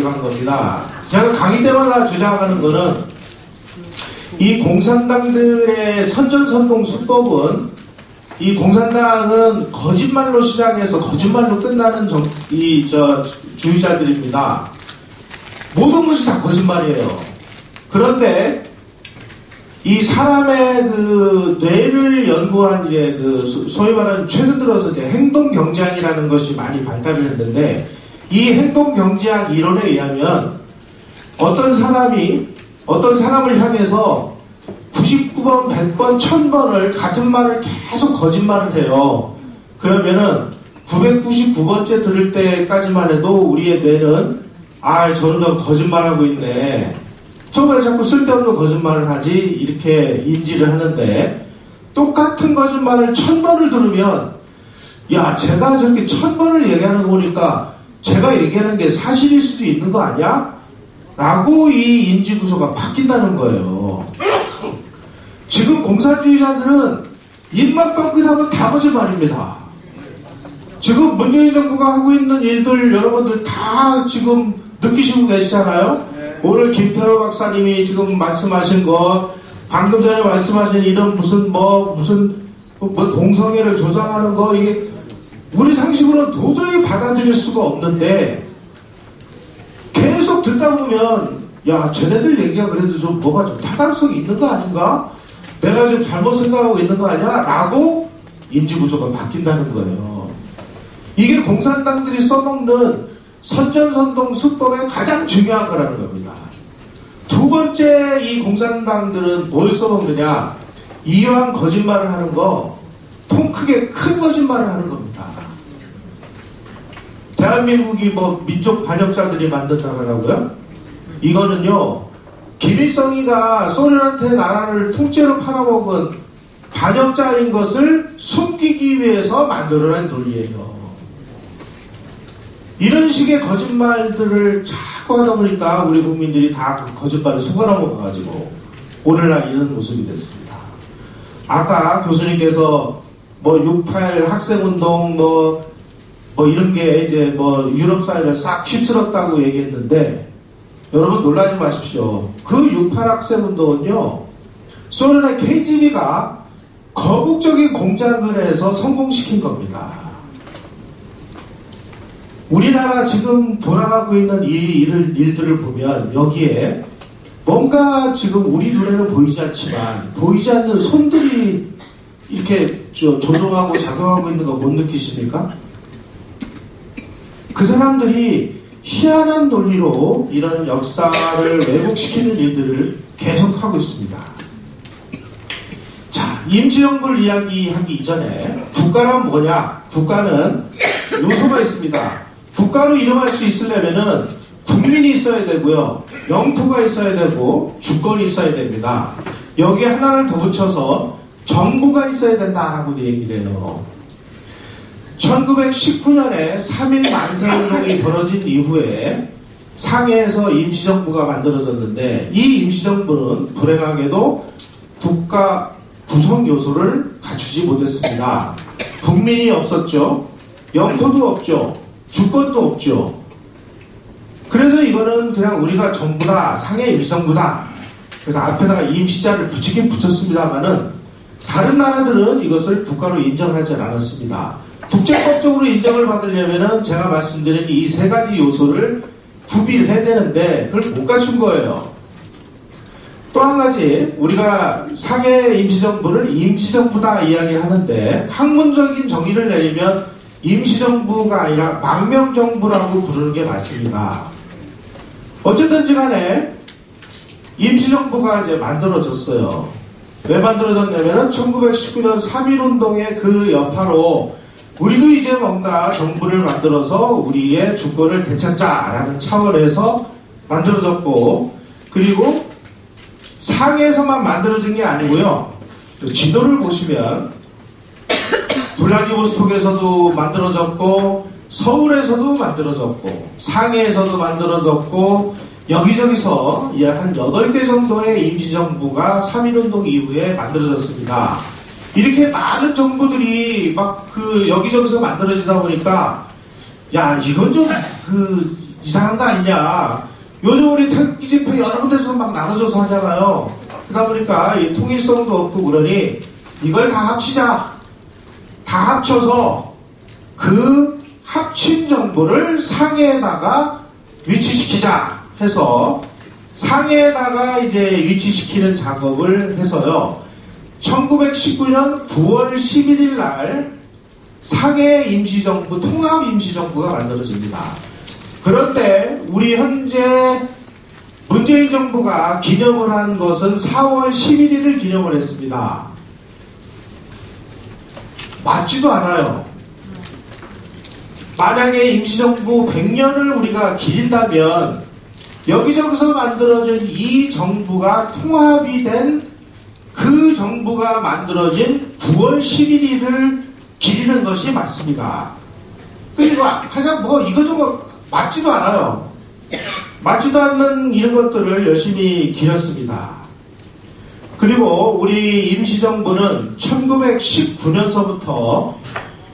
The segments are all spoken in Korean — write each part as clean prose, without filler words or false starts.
한 겁니다. 제가 강의 때마다 주장하는 거는 이 공산당들의 선전선동 수법은 이 공산당은 거짓말로 시작해서 거짓말로 끝나는 주의자들입니다. 모든 것이 다 거짓말이에요. 그런데 이 사람의 그 뇌를 연구한 이제 소위 말하는 최근 들어서 이제 행동 경제학이라는 것이 많이 발달을 했는데 이 행동 경제학 이론에 의하면 어떤 사람을 향해서 99번, 100번, 1000번을 같은 말을 계속 거짓말을 해요. 그러면은 999번째 들을 때까지만 해도 우리의 뇌는 저는 거짓말하고 있네. 저왜 자꾸 쓸데없는 거짓말을 하지? 이렇게 인지를 하는데 똑같은 거짓말을 1000번을 들으면 제가 저렇게 1000번을 얘기하는 거 보니까 제가 얘기하는 게 사실일 수도 있는 거 아니야? 라고 이 인지구조가 바뀐다는 거예요. 지금 공산주의자들은 입만 뻥끗하면 다 거짓말입니다. 지금 문재인 정부가 하고 있는 일들 여러분들 다 지금 느끼시고 계시잖아요? 오늘 김태호 박사님이 지금 말씀하신 거, 방금 전에 말씀하신 이런 무슨 동성애를 조장하는 거, 이게 우리 상식으로는 도저히 받아들일 수가 없는데 계속 듣다 보면 쟤네들 얘기가 그래도 좀 뭐가 좀 타당성이 있는 거 아닌가? 내가 좀 잘못 생각하고 있는 거 아니야? 라고 인지구조가 바뀐다는 거예요. 이게 공산당들이 써먹는 선전선동 수법의 가장 중요한 거라는 겁니다. 두 번째 이 공산당들은 뭘 써먹느냐? 이왕 거짓말을 하는 거 통 크게 큰 거짓말을 하는 겁니다. 대한민국이 민족 반역자들이 만든 나라라고요? 이거는요, 김일성이가 소련한테 나라를 통째로 팔아먹은 반역자인 것을 숨기기 위해서 만들어낸 논리예요. 이런 식의 거짓말들을 자꾸 하다 보니까 우리 국민들이 다 거짓말에 속아넘어가지고 오늘날 이런 모습이 됐습니다. 아까 교수님께서 6.8 학생운동 이런 게 이제 유럽 사회를 싹 휩쓸었다고 얘기했는데 여러분 놀라지 마십시오. 그 6.8 학생운동은요, 소련의 KGB가 거국적인 공작을 해서 성공시킨 겁니다. 우리나라 지금 돌아가고 있는 일들을 보면 여기에 뭔가 지금 우리 눈에는 보이지 않지만 보이지 않는 손들이 이렇게 조종하고 작용하고 있는 거 못 느끼십니까? 그 사람들이 희한한 논리로 이런 역사를 왜곡시키는 일들을 계속하고 있습니다. 자, 임시정부를 이야기하기 이전에 국가란 뭐냐? 국가는 요소가 있습니다. 국가로 이름할 수 있으려면은 국민이 있어야 되고요, 영토가 있어야 되고, 주권이 있어야 됩니다. 여기에 하나를 더 붙여서 정부가 있어야 된다라고 얘기를 해요. 1919년에 3.1 만세운동이 벌어진 이후에 상해에서 임시정부가 만들어졌는데 이 임시정부는 불행하게도 국가 구성 요소를 갖추지 못했습니다. 국민이 없었죠. 영토도 없죠. 주권도 없죠. 그래서 이거는 그냥 우리가 정부다, 상해 임시정부다. 그래서 앞에다가 임시자를 붙이긴 붙였습니다만은 다른 나라들은 이것을 국가로 인정하지 않았습니다. 국제법적으로 인정을 받으려면은 제가 말씀드린 이 세 가지 요소를 구비를 해야 되는데 그걸 못 갖춘 거예요. 또 한 가지, 우리가 상해 임시정부를 임시정부다 이야기를 하는데 학문적인 정의를 내리면 임시정부가 아니라 망명정부라고 부르는 게 맞습니다. 어쨌든지 간에 임시정부가 이제 만들어졌어요. 왜 만들어졌냐면은 1919년 3.1운동의 그 여파로 우리도 이제 뭔가 정부를 만들어서 우리의 주권을 되찾자라는 차원에서 만들어졌고, 그리고 상해에서만 만들어진 게 아니고요. 지도를 보시면 블라디보스톡에서도 만들어졌고, 서울에서도 만들어졌고, 상해에서도 만들어졌고, 여기저기서 한 8개 정도의 임시정부가 3.1운동 이후에 만들어졌습니다. 이렇게 많은 정부들이 여기저기서 만들어지다 보니까, 이건 좀 이상한 거 아니냐. 요즘 우리 태극기 집회 여러 군데서 막 나눠져서 하잖아요. 그러다 보니까 이 통일성도 없고 그러니 이걸 다 합치자. 다 합쳐서 그 합친 정부를 상해에다가 위치시키자 해서 상해에다가 이제 위치시키는 작업을 해서요. 1919년 9월 11일 날 상해 임시정부, 통합 임시정부가 만들어집니다. 그런데 우리 현재 문재인 정부가 기념을 한 것은 4월 11일을 기념을 했습니다. 맞지도 않아요. 만약에 임시정부 100년을 우리가 기린다면 여기저기서 만들어진 이 정부가 통합이 된 그 정부가 만들어진 9월 11일을 기리는 것이 맞습니다. 그리고 하여간 뭐 이거저거 맞지도 않아요. 맞지도 않는 이런 것들을 열심히 기렸습니다. 그리고 우리 임시정부는 1919년서부터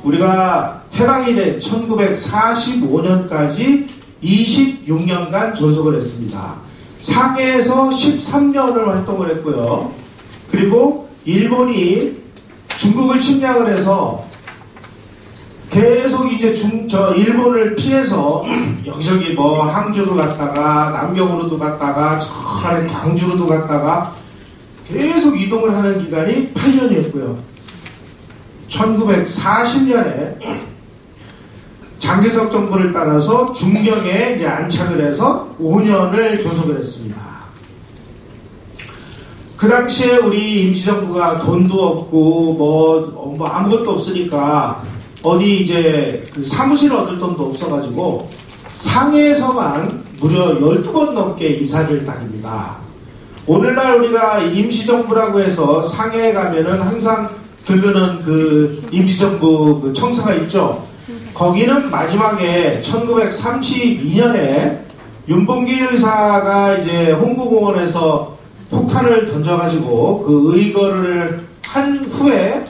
우리가 해방이 된 1945년까지 26년간 존속을 했습니다. 상해에서 13년을 활동을 했고요. 그리고 일본이 중국을 침략을 해서 계속 이제 일본을 피해서 여기저기 뭐 항주로 갔다가 남경으로도 갔다가 저 아래 광주로도 갔다가 계속 이동을 하는 기간이 8년이었고요. 1940년에 장개석 정부를 따라서 중경에 이제 안착을 해서 5년을 존속을 했습니다. 그 당시에 우리 임시정부가 돈도 없고 뭐 아무것도 없으니까 어디 이제 그 사무실 얻을 돈도 없어가지고 상해에서만 무려 12번 넘게 이사를 다닙니다. 오늘날 우리가 임시정부라고 해서 상해에 가면은 항상 들르는 그 임시정부 그 청사가 있죠. 거기는 마지막에 1932년에 윤봉길 의사가 이제 홍보공원에서 폭탄을 던져가지고 그 의거를 한 후에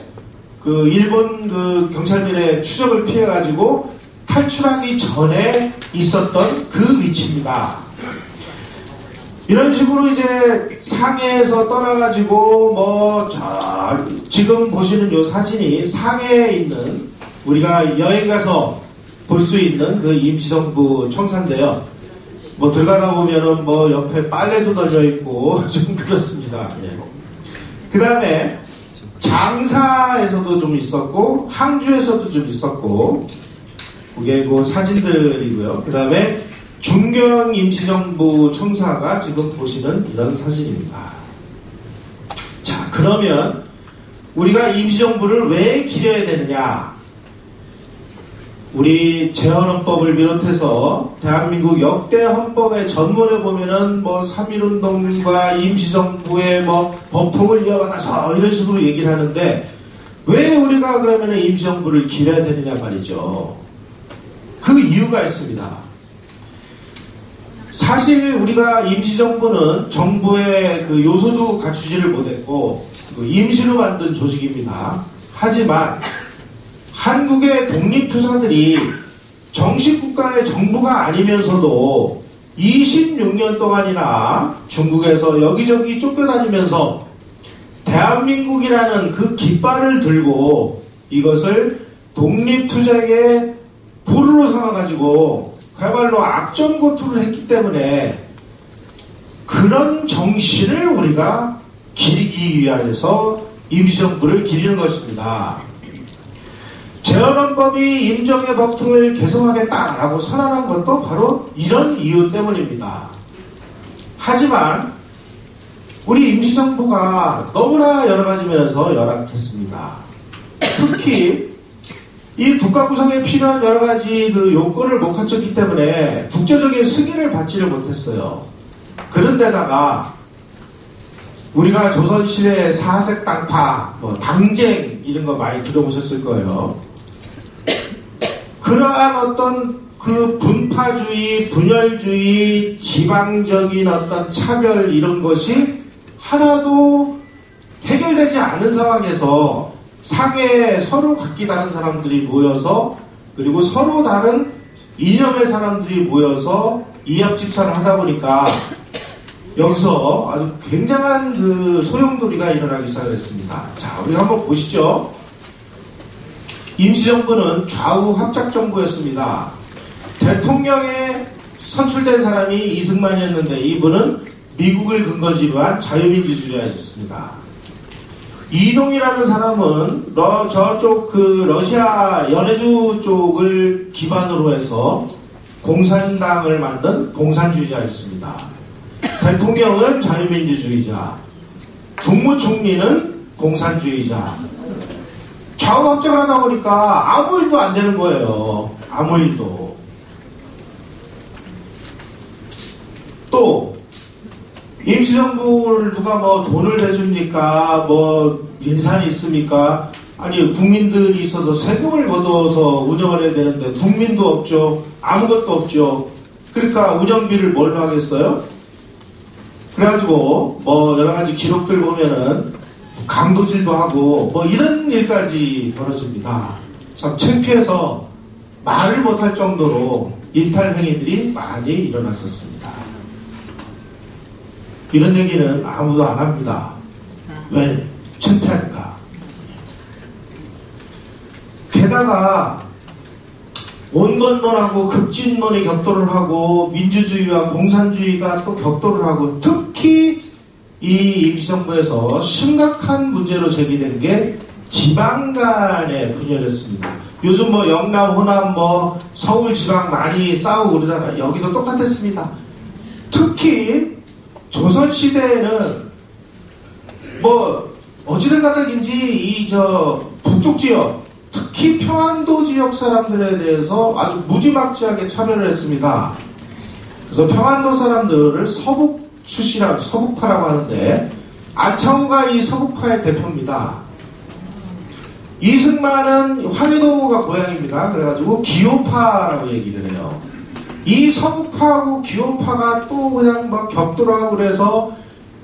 그 일본 그 경찰들의 추적을 피해가지고 탈출하기 전에 있었던 그 위치입니다. 이런 식으로 이제 상해에서 떠나가지고 지금 보시는 요 사진이 상해에 있는 우리가 여행 가서 볼 수 있는 그 임시정부 청사인데요. 뭐 들어가다 보면은 뭐 옆에 빨래도 널려 있고 좀 그렇습니다. 예. 그 다음에 장사에서도 좀 있었고 항주에서도 좀 있었고 그게 그 사진들이고요. 그 다음에 중경 임시정부 청사가 지금 보시는 이런 사진입니다. 자, 그러면 우리가 임시정부를 왜 기려야 되느냐? 우리 재헌헌법을 비롯해서 대한민국 역대 헌법의 전문에 보면은 뭐 3.1운동과 임시정부의 뭐 법통을 이어받아서 이런 식으로 얘기를 하는데 왜 우리가 그러면 임시정부를 기려야 되느냐 말이죠. 그 이유가 있습니다. 사실 우리가 임시정부는 정부의 그 요소도 갖추지를 못했고 그 임시로 만든 조직입니다. 하지만 한국의 독립투사들이 정식 국가의 정부가 아니면서도 26년 동안이나 중국에서 여기저기 쫓겨다니면서 대한민국이라는 그 깃발을 들고 이것을 독립투쟁의 보루로 삼아가지고 그야말로 악전고투를 했기 때문에 그런 정신을 우리가 기리기 위하여서 임시정부를 기리는 것입니다. 재헌헌법이 임정의 법통을 개성하겠다라고 선언한 것도 바로 이런 이유 때문입니다. 하지만 우리 임시정부가 너무나 여러 가지 면에서 열악했습니다. 특히 이 국가 구성에 필요한 여러 가지 그 요건을 못 갖췄기 때문에 국제적인 승인을 받지를 못했어요. 그런데다가 우리가 조선시대 사색 당파, 뭐 당쟁 이런 거 많이 들어보셨을 거예요. 그러한 어떤 그 분파주의, 분열주의, 지방적인 어떤 차별 이런 것이 하나도 해결되지 않은 상황에서 상해에 서로 각기 다른 사람들이 모여서 그리고 서로 다른 이념의 사람들이 모여서 이합집산을 하다 보니까 여기서 아주 굉장한 그 소용돌이가 일어나기 시작했습니다. 자, 우리 한번 보시죠. 임시정부는 좌우 합작정부였습니다. 대통령에 선출된 사람이 이승만이었는데 이분은 미국을 근거지로 한 자유민주주의자였습니다. 이동이라는 사람은 저쪽 그 러시아 연해주 쪽을 기반으로 해서 공산당을 만든 공산주의자였습니다. 대통령은 자유민주주의자, 국무총리는 공산주의자. 좌우 합작을 하다 보니까 아무 일도 안 되는 거예요. 아무 일도. 또 임시정부를 누가 뭐 돈을 대줍니까? 뭐 예산이 있습니까? 아니 국민들이 있어서 세금을 걷어서 운영을 해야 되는데 국민도 없죠. 아무것도 없죠. 그러니까 운영비를 뭘로 하겠어요? 그래가지고 뭐 여러가지 기록들 보면은 강도질도 하고 뭐 이런 일까지 벌어집니다. 참 창피해서 말을 못할 정도로 일탈 행위들이 많이 일어났었습니다. 이런 얘기는 아무도 안 합니다. 왜? 창피하니까. 게다가 온건론하고 급진론이 격돌을 하고 민주주의와 공산주의가 또 격돌을 하고 특히 이 임시정부에서 심각한 문제로 제기된 게 지방 간의 분열이었습니다. 요즘 뭐 영남, 호남, 뭐 서울 지방 많이 싸우고 그러잖아요. 여기도 똑같았습니다. 특히 조선시대에는 뭐 어찌된 가닥인지 이 북쪽 지역 특히 평안도 지역 사람들에 대해서 아주 무지막지하게 차별을 했습니다. 그래서 평안도 사람들을 서북 출신이라고 서북파라고 하는데 안창호가 이 서북파의 대표입니다. 이승만은 화계도가 고향입니다. 그래가지고 기호파라고 얘기를 해요. 이 서북파하고 기호파가 또 그냥 막 격돌하고 그래서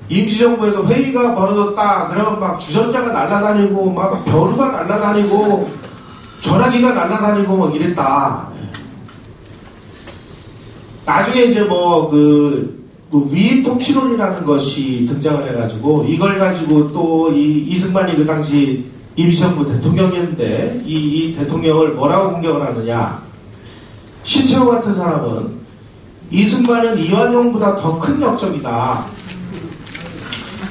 임시정부에서 회의가 벌어졌다. 그러면 막 주전자가 날아다니고 막 벼루가 날아다니고 전화기가 날아다니고 막 이랬다. 나중에 이제 위입통치론이라는 것이 등장을 해가지고 이걸 가지고 또 이승만이 그 당시 임시정부 대통령이었는데 이 대통령을 뭐라고 공격을 하느냐. 신채호 같은 사람은 이승만은 이완용보다 더 큰 역적이다.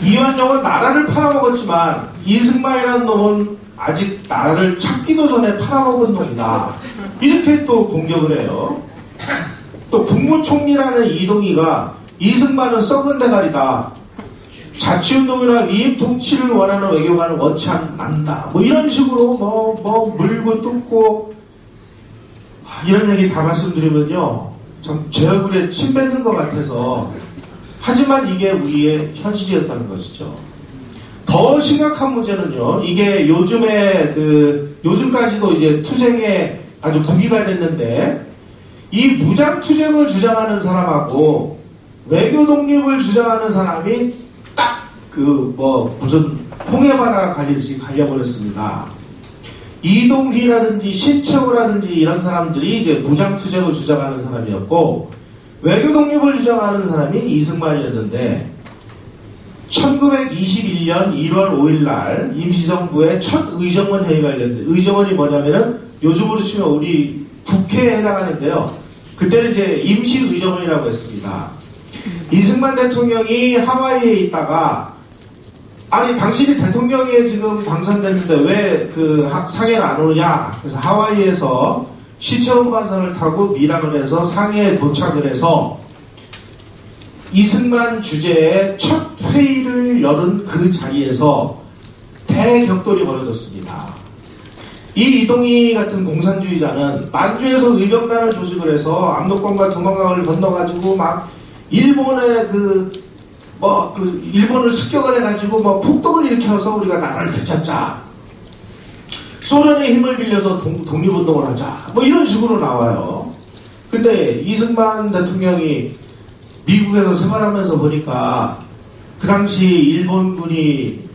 이완용은 나라를 팔아먹었지만 이승만이라는 놈은 아직 나라를 찾기도 전에 팔아먹은 놈이다. 이렇게 또 공격을 해요. 또 국무총리라는 이동희가 이승만은 썩은 대가리다. 자치운동이나 위입통치를 원하는 외교관은 원치 않는다. 뭐 이런 식으로 물고 뜯고 이런 얘기 다 말씀드리면요. 참 제 얼굴에 침 뱉는 것 같아서 하지만 이게 우리의 현실이었다는 것이죠. 더 심각한 문제는요. 이게 요즘까지도 이제 투쟁에 아주 부기가 됐는데 이 무장투쟁을 주장하는 사람하고 외교 독립을 주장하는 사람이 딱 무슨 홍해바다 갈리듯이 갈려버렸습니다. 이동희라든지 신채호라든지 이런 사람들이 이제 무장투쟁을 주장하는 사람이었고 외교 독립을 주장하는 사람이 이승만이었는데 1921년 1월 5일 날 임시정부의 첫 의정원 회의가 열렸는데 의정원이 뭐냐면은 요즘으로 치면 우리 국회에 해당하는데요. 그때는 이제 임시의정원이라고 했습니다. 이승만 대통령이 하와이에 있다가 아니 당신이 대통령에 지금 당선됐는데 왜 상해를 안 오느냐. 그래서 하와이에서 시체운반선을 타고 밀항을 해서 상해에 도착을 해서 이승만 주재의 첫 회의를 열은 그 자리에서 대격돌이 벌어졌습니다. 이 이동희 같은 공산주의자는 만주에서 의병단을 조직을 해서 압록강과 두만강을 건너가지고 막 일본의 일본을 습격을 해가지고 폭동을 일으켜서 우리가 나라를 되찾자. 소련의 힘을 빌려서 독립운동을 하자. 이런 식으로 나와요. 근데 이승만 대통령이 미국에서 생활하면서 보니까 그 당시 일본군이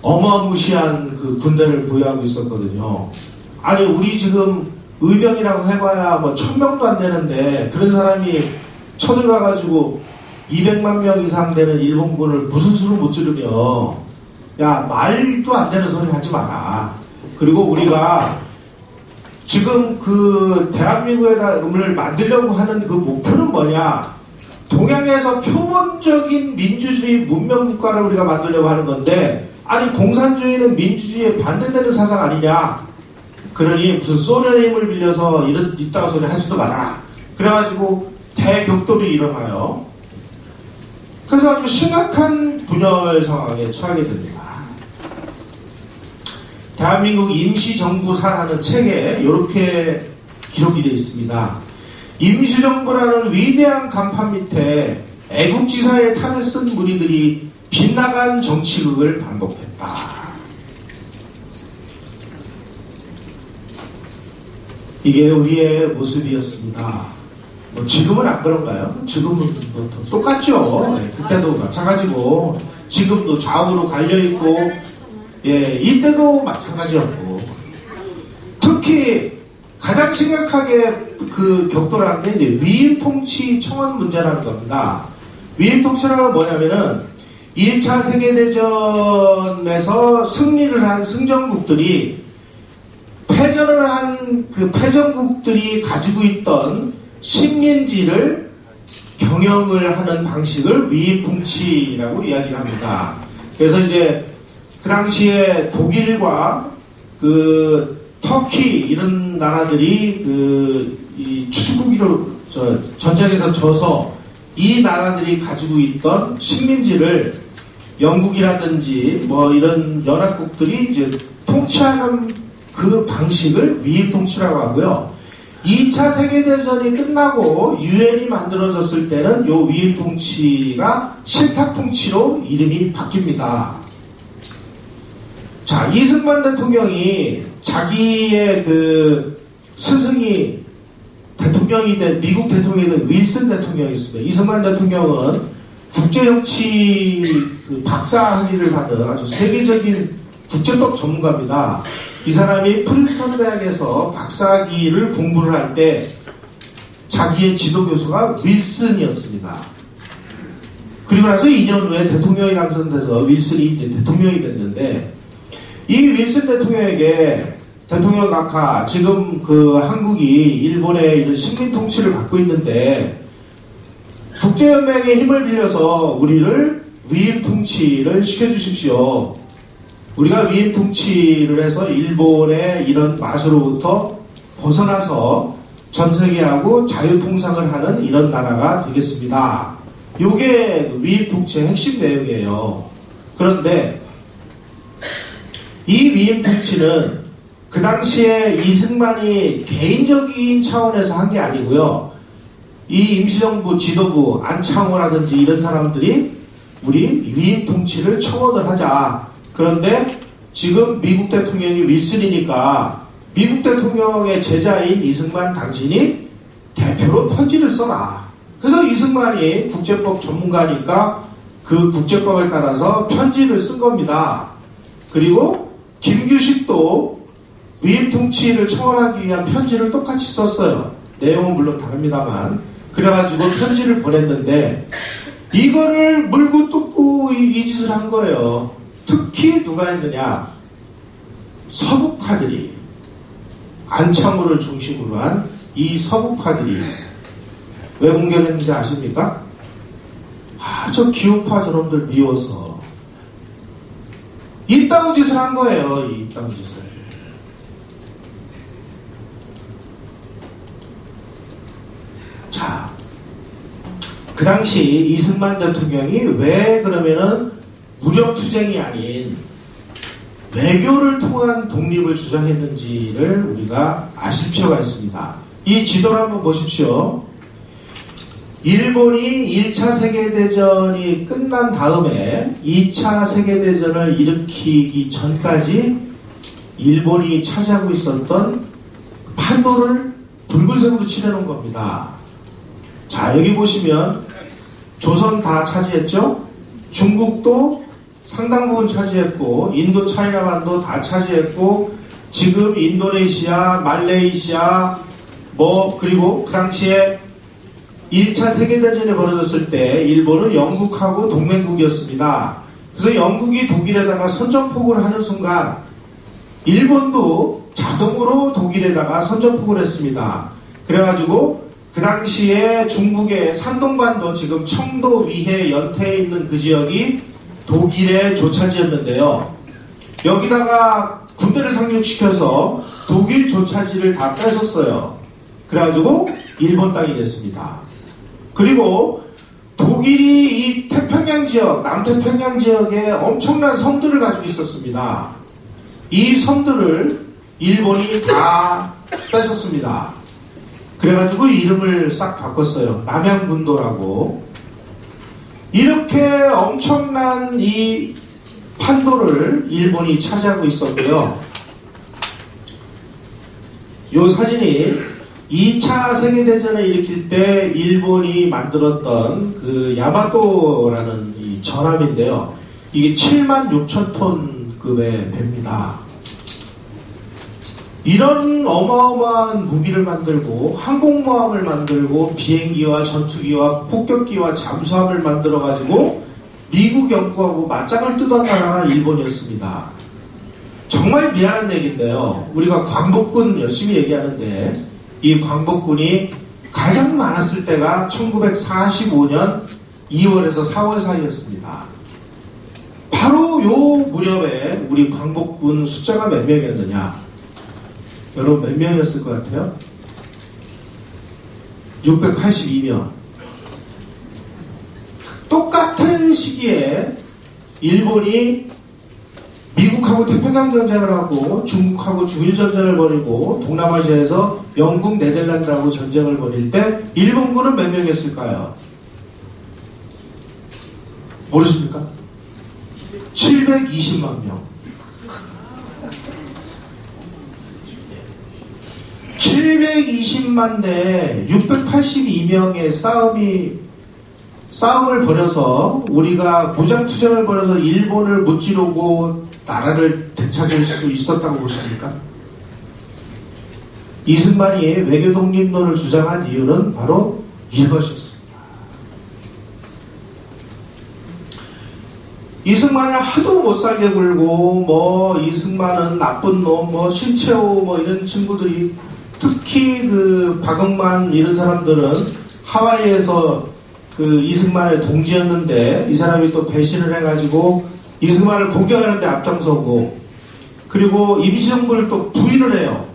어마무시한 그 군대를 보유하고 있었거든요. 아니 우리 지금 의병이라고 해봐야 뭐 1000명도 안 되는데 그런 사람이 쳐들어가가지고 200만 명 이상 되는 일본군을 무슨 수로 못 지르며 야 말도 안 되는 소리 하지 마라. 그리고 우리가 지금 그 대한민국을 만들려고 하는 그 목표는 뭐냐? 동양에서 표본적인 민주주의 문명국가를 우리가 만들려고 하는 건데 아니 공산주의는 민주주의에 반대되는 사상 아니냐? 그러니 무슨 소련의 힘을 빌려서 이따가 소리 하지도 마라. 그래가지고 대격돌이 일어나요. 그래서 아주 심각한 분열 상황에 처하게 됩니다. 대한민국 임시정부사라는 책에 이렇게 기록이 되어 있습니다. 임시정부라는 위대한 간판 밑에 애국지사의 탄을 쓴 무리들이 빗나간 정치극을 반복했다. 이게 우리의 모습이었습니다. 뭐 지금은 안 그런가요? 지금은 뭐 똑같죠. 네, 그때도 마찬가지고 지금도 좌우로 갈려있고 예, 이때도 마찬가지였고 특히 가장 심각하게 그 격돌한 게 이제 위임 통치 청원 문제라는 겁니다. 위임 통치라는 뭐냐면은 1차 세계대전에서 승리를 한 승전국들이 패전을 한 그 패전국들이 가지고 있던 식민지를 경영을 하는 방식을 위임 통치라고 이야기를 합니다. 그래서 이제 그 당시에 독일과 그 터키 이런 나라들이 이 추수국으로 전쟁에서 져서 이 나라들이 가지고 있던 식민지를 영국이라든지 뭐 이런 연합국들이 이제 통치하는 그 방식을 위임 통치라고 하고요. 2차 세계대전이 끝나고 유엔이 만들어졌을 때는 이 위임 통치가 실탁 통치로 이름이 바뀝니다. 자, 이승만 대통령이 자기의 그 스승이 대통령이 된, 미국 대통령이 된 윌슨 대통령이 있습니다. 이승만 대통령은 국제정치 그 박사 학위를 받은 아주 세계적인 국제법 전문가입니다. 이 사람이 프린스턴 대학에서 박사학위를 공부를 할 때 자기의 지도교수가 윌슨이었습니다. 그리고 나서 2년 후에 대통령이 당선돼서 윌슨이 이제 대통령이 됐는데 이 윌슨 대통령에게 대통령 각하 지금 그 한국이 일본의 이런 식민 통치를 받고 있는데 국제연맹의 힘을 빌려서 우리를 위임 통치를 시켜주십시오. 우리가 위임 통치를 해서 일본의 이런 맛으로부터 벗어나서 전 세계하고 자유통상을 하는 이런 나라가 되겠습니다. 이게 위임 통치의 핵심 내용이에요. 그런데 이 위임 통치는 그 당시에 이승만이 개인적인 차원에서 한 게 아니고요. 이 임시정부 지도부 안창호라든지 이런 사람들이 우리 위임 통치를 청원을 하자. 그런데 지금 미국 대통령이 윌슨이니까 미국 대통령의 제자인 이승만 당신이 대표로 편지를 써라. 그래서 이승만이 국제법 전문가니까 그 국제법에 따라서 편지를 쓴 겁니다. 그리고 김규식도 위임 통치를 청원하기 위한 편지를 똑같이 썼어요. 내용은 물론 다릅니다만. 그래가지고 편지를 보냈는데 이거를 물고 뜯고 이 짓을 한 거예요. 특히 누가 했느냐? 서북파들이, 안창호를 중심으로 한 이 서북파들이 왜 공격했는지 아십니까? 저 기호파 저놈들 미워서 이딴 짓을 한 거예요. 이딴 짓을. 자, 그 당시 이승만 대통령이 왜 그러면은 무력투쟁이 아닌 외교를 통한 독립을 주장했는지를 우리가 아실 필요가 있습니다. 이 지도를 한번 보십시오. 일본이 1차 세계대전이 끝난 다음에 2차 세계대전을 일으키기 전까지 일본이 차지하고 있었던 판도를 붉은색으로 칠해놓은 겁니다. 자, 여기 보시면 조선 다 차지했죠? 중국도 상당 부분 차지했고 인도 차이나만도 다 차지했고 지금 인도네시아, 말레이시아, 그리고 그 당시에 1차 세계대전이 벌어졌을 때 일본은 영국하고 동맹국이었습니다. 그래서 영국이 독일에다가 선전포고를 하는 순간 일본도 자동으로 독일에다가 선전포고를 했습니다. 그래가지고 그 당시에 중국의 산동관도 지금 청도, 위해, 연태에 있는 그 지역이 독일의 조차지였는데요. 여기다가 군대를 상륙시켜서 독일 조차지를 다 뺏었어요. 그래가지고 일본 땅이 됐습니다. 그리고 독일이 이 태평양 지역, 남태평양 지역에 엄청난 섬들을 가지고 있었습니다. 이 섬들을 일본이 다 뺏었습니다. 그래가지고 이름을 싹 바꿨어요. 남양군도라고. 이렇게 엄청난 이 판도를 일본이 차지하고 있었고요. 이 사진이 2차 세계대전을 일으킬 때 일본이 만들었던 그 야마토라는 이 전함인데요. 이게 76,000톤급의 배입니다. 이런 어마어마한 무기를 만들고 항공모함을 만들고 비행기와 전투기와 폭격기와 잠수함을 만들어가지고 미국 영국하고 맞짱을 뜨던 나라가 일본이었습니다. 정말 미안한 얘기인데요. 우리가 광복군 열심히 얘기하는데 이 광복군이 가장 많았을 때가 1945년 2월에서 4월 사이였습니다. 바로 요 무렵에 우리 광복군 숫자가 몇 명이었느냐? 여러분 몇 명이었을 것 같아요? 682명. 똑같은 시기에 일본이 미국하고 태평양 전쟁을 하고 중국하고 중일 전쟁을 벌이고 동남아시아에서 영국, 네덜란드하고 전쟁을 벌일 때 일본군은 몇 명이었을까요? 모르십니까? 720만 명. 720만 대 682명의 싸움을 벌여서 우리가 무장투쟁을 벌여서 일본을 무찌르고 나라를 되찾을 수 있었다고 보십니까? 이승만이 외교 독립론을 주장한 이유는 바로 이것이었습니다. 이승만을 하도 못살게 굴고 이승만은 나쁜 놈, 신채호 이런 친구들이 특히 그 박응만 이런 사람들은 하와이에서 그 이승만의 동지였는데 이 사람이 또 배신을 해가지고 이승만을 공격하는데 앞장서고 그리고 임시정부를 또 부인을 해요.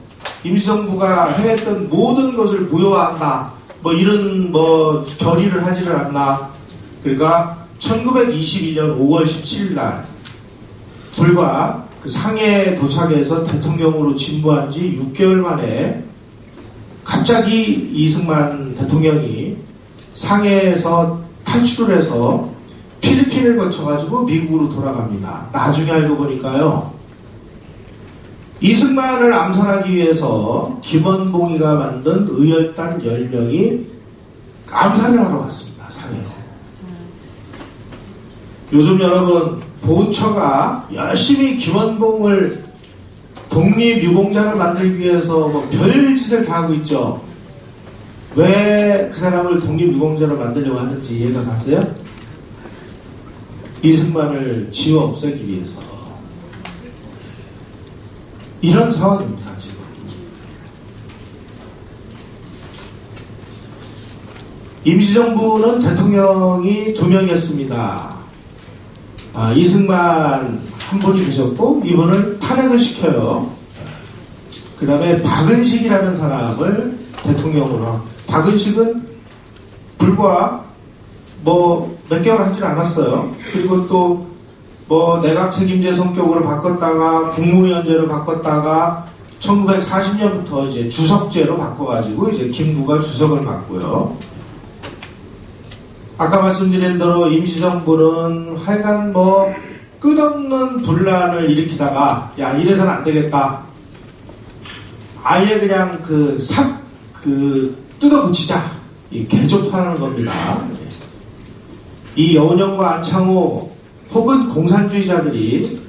임시정부가 해했던 모든 것을 무효화한다. 이런 결의를 하지를 않나. 그러니까 1922년 5월 17일 날 불과 그 상해에 도착해서 대통령으로 진보한 지 6개월 만에 갑자기 이승만 대통령이 상해에서 탈출을 해서 필리핀을 거쳐가지고 미국으로 돌아갑니다. 나중에 알고 보니까요. 이승만을 암살하기 위해서 김원봉이가 만든 의열단 10명이 암살을 하러 갔습니다. 상해로. 요즘 여러분 보훈처가 열심히 김원봉을 독립유공자를 만들기 위해서 별짓을 다 하고 있죠. 왜 그 사람을 독립유공자로 만들려고 하는지 이해가 가세요? 이승만을 지워 없애기 위해서. 이런 상황입니다, 지금. 임시정부는 대통령이 2명이었습니다. 이승만 한 분이 계셨고, 이분을 탄핵을 시켜요. 그 다음에 박은식이라는 사람을 대통령으로. 박은식은 불과 몇 개월 하질 않았어요. 그리고 또 내각 책임제 성격으로 바꿨다가 국무위원제로 바꿨다가 1940년부터 이제 주석제로 바꿔가지고 이제 김구가 주석을 맡고요. 아까 말씀드린 대로 임시정부는 하여간 끝없는 분란을 일으키다가 이래서는 안 되겠다. 아예 그냥 뜯어고치자. 개조파라는 겁니다. 이 여운형과 안창호 혹은 공산주의자들이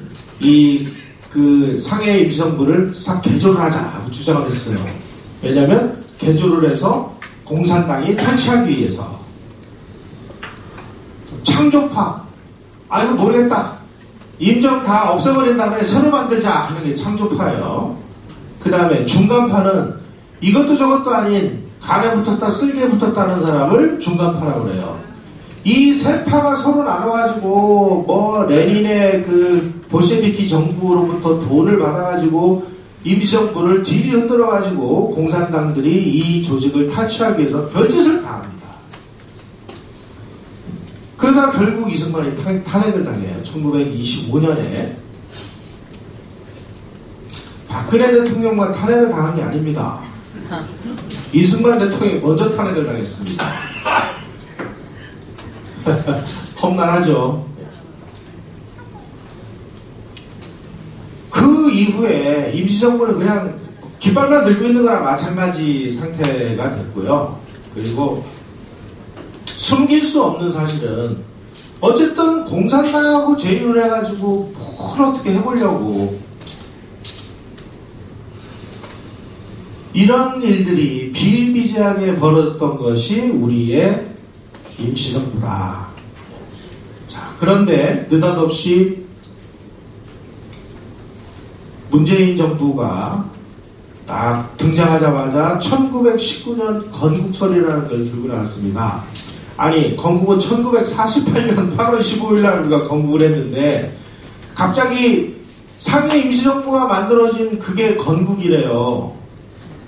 그 상해 임시정부를 싹 개조를 하자고 주장을 했어요. 왜냐하면 개조를 해서 공산당이 탈취하기 위해서. 창조파, 이거 모르겠다. 임정 다 없애버린 다음에 새로 만들자 하는 게 창조파예요. 그 다음에 중간파는 이것도 저것도 아닌 간에 붙었다 쓸개에 붙었다는 사람을 중간파라고 그래요. 이 세 파가 서로 나눠가지고 뭐 레닌의 그 볼셰비키 정부로부터 돈을 받아가지고 임시정부를 뒤리 흔들어가지고 공산당들이 이 조직을 탈취하기 위해서 별짓을 다 합니다. 그러다 결국 이승만이 탄핵을 당해요. 1925년에. 박근혜 대통령만 탄핵을 당한 게 아닙니다. 이승만 대통령이 먼저 탄핵을 당했습니다. 험난하죠. 그 이후에 임시정부는 그냥 깃발만 들고 있는 거랑 마찬가지 상태가 됐고요. 그리고 숨길 수 없는 사실은 어쨌든 공산당하고 제휴를 해가지고 뭘 어떻게 해보려고 이런 일들이 비일비재하게 벌어졌던 것이 우리의 임시정부다. 자, 그런데 느닷없이 문재인 정부가 딱 등장하자마자 1919년 건국설이라는 걸 들고 나왔습니다. 아니, 건국은 1948년 8월 15일 날 우리가 건국을 했는데 갑자기 상해 임시정부가 만들어진 그게 건국이래요.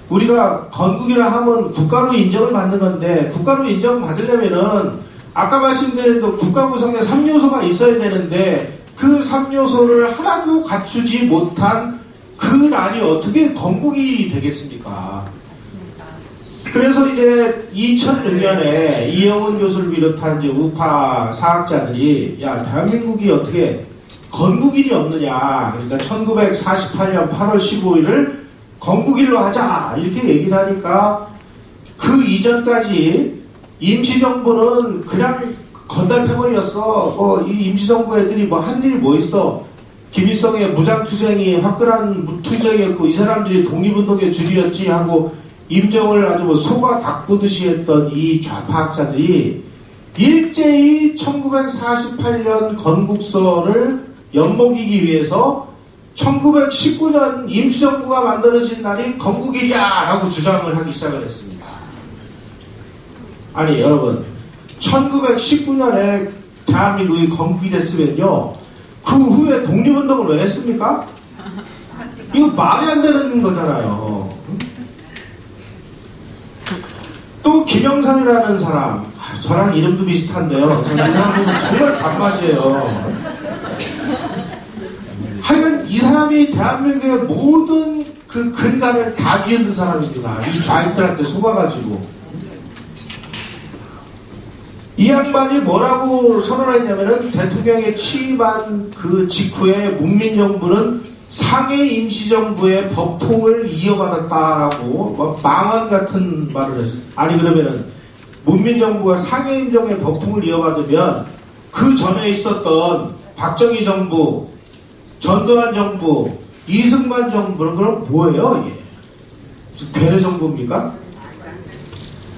우리가 건국이라 하면 국가로 인정을 받는 건데 국가로 인정을 받으려면은 아까 말씀드린 대로 국가 구성에 3요소가 있어야 되는데 그 3요소를 하나도 갖추지 못한 그 날이 어떻게 건국이 되겠습니까? 그래서 이제 2006년에 이영훈 교수를 비롯한 이제 우파 사학자들이 야, 대한민국이 어떻게 건국일이 없느냐. 그러니까 1948년 8월 15일을 건국일로 하자. 이렇게 얘기를 하니까 그 이전까지 임시정부는 그냥 건달패거리였어. 이 임시정부 애들이 뭐 한 일이 뭐 있어. 김일성의 무장투쟁이 화끈한 투쟁이었고 이 사람들이 독립운동의 주류였지 하고 임정을 아주 뭐 소가 닭 보듯이 했던 이 좌파학자들이 일제히 1948년 건국설을 엿먹이기 위해서 1919년 임시정부가 만들어진 날이 건국일이야 라고 주장을 하기 시작을 했습니다. 아니 여러분 1919년에 대한민국이 건국이 됐으면요 그 후에 독립운동을 왜 했습니까? 이거 말이 안 되는 거잖아요. 또 김영삼이라는 사람, 저랑 이름도 비슷한데요. 이 사람은 정말 밥맛이에요. 하여간 이 사람이 대한민국의 모든 그 근간을 다 뒤흔든 사람입니다. 이 좌익들한테 속아가지고. 이 양반이 뭐라고 선언했냐면은 대통령에 취임한 그 직후에 문민정부는 상해 임시정부의 법통을 이어받았다라고 뭐 망언 같은 말을 했어요. 아니 그러면은 문민정부가 상해 임정의 법통을 이어받으면 그 전에 있었던 박정희 정부, 전두환 정부, 이승만 정부는 그럼 뭐예요? 이게 괴뢰 정부입니까?